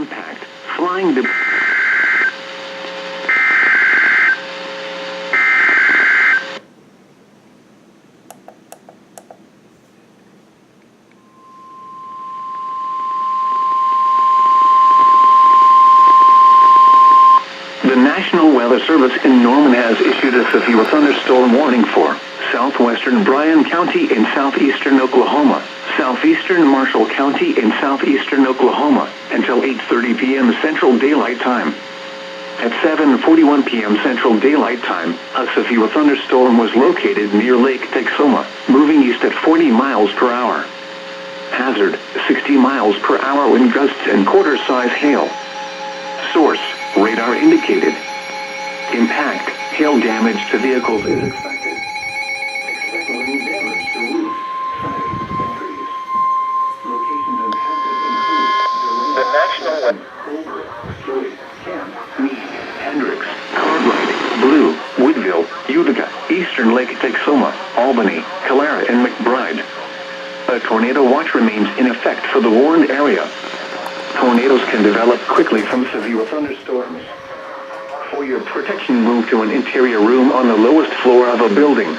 impact, flying debris. The National Weather Service in Norman has issued a severe thunderstorm warning for southwestern Bryan County in southeastern Oklahoma, southeastern Marshall County in southeastern Oklahoma, until 8:30 p.m. Central Daylight Time. At 7:41 p.m. Central Daylight Time, a severe thunderstorm was located near Lake Texoma, moving east at 40 miles per hour. Hazard, 60 miles per hour wind gusts and quarter-size hail. Source, radar indicated. Impact, hail damage to vehicles is expected. Expect wind damage to roofs, siding, and trees. Locations impacted include the National Clover, Floyd, Camp, Meade, Hendricks, Cartwright, Blue, Woodville, Utica, Eastern Lake Texoma, Albany, Calera, and McBride. A tornado watch remains in effect for the warned area. Tornadoes can develop quickly from severe thunderstorms. For your protection, move to an interior room on the lowest floor of a building.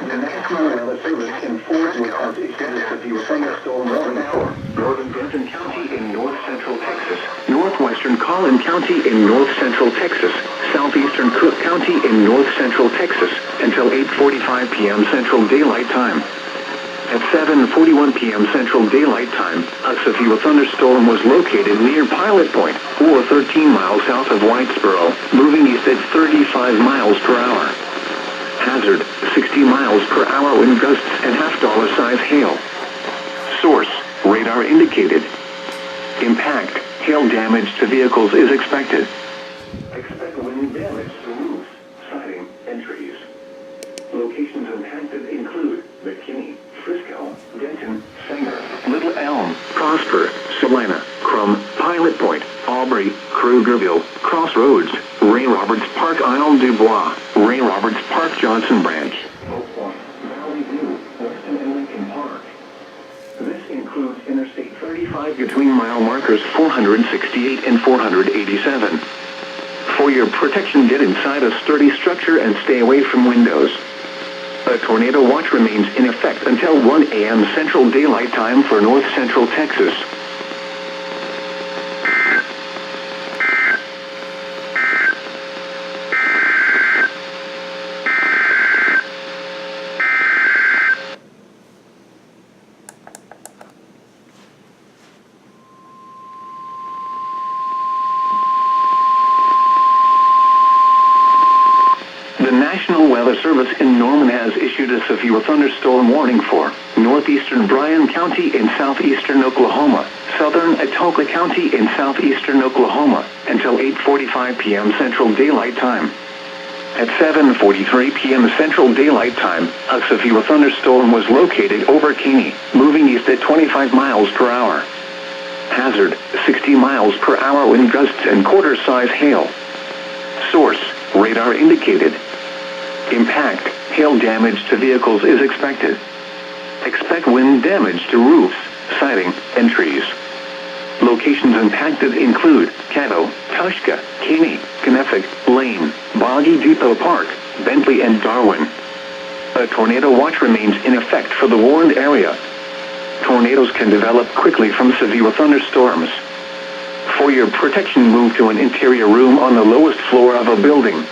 The National Weather Service informs you has issued a severe thunderstorm warning for northern Denton County in north-central Texas, northwestern Collin County in north-central Texas, southeastern Cook County in north-central Texas, until 8:45 p.m. Central Daylight Time. At 7:41 p.m. Central Daylight Time, a severe thunderstorm was located near Pilot Point, or 13 miles south of Whitesboro, moving east at 35 miles per hour. Hazard, 60 miles per hour wind gusts and half-dollar-size hail. Source, radar indicated. Impact, hail damage to vehicles is expected. Expect wind damage to roofs, siding, and trees. Locations impacted include McKinney, Frisco, Denton, Sanger, Little Elm, Prosper, Salina, Crum, Pilot Point, Aubrey, Krugerville, Crossroads, Ray Roberts Park, Isle du Bois, Ray Roberts Park, Johnson Branch, Oakmont, Valley View, Weston, and Lincoln Park. This includes Interstate 35 between mile markers 468 and 487. For your protection, get inside a sturdy structure and stay away from windows. A tornado watch remains in effect until 1 a.m. Central Daylight Time for north-central Texas. The National Weather Service in Norman has issued a severe thunderstorm warning for northeastern Bryan County in southeastern Oklahoma, southern Atoka County in southeastern Oklahoma, until 8:45 p.m. Central Daylight Time. At 7:43 p.m. Central Daylight Time, a severe thunderstorm was located over Caney, moving east at 25 miles per hour. Hazard, 60 miles per hour wind gusts and quarter-size hail. Source, radar indicated. Impact, hail damage to vehicles is expected. Expect wind damage to roofs, siding, and trees. Locations impacted include Caddo, Tushka, Caney, Kennefik, Lane, Boggy Depot Park, Bentley, and Darwin. A tornado watch remains in effect for the warned area. Tornadoes can develop quickly from severe thunderstorms. For your protection, move to an interior room on the lowest floor of a building.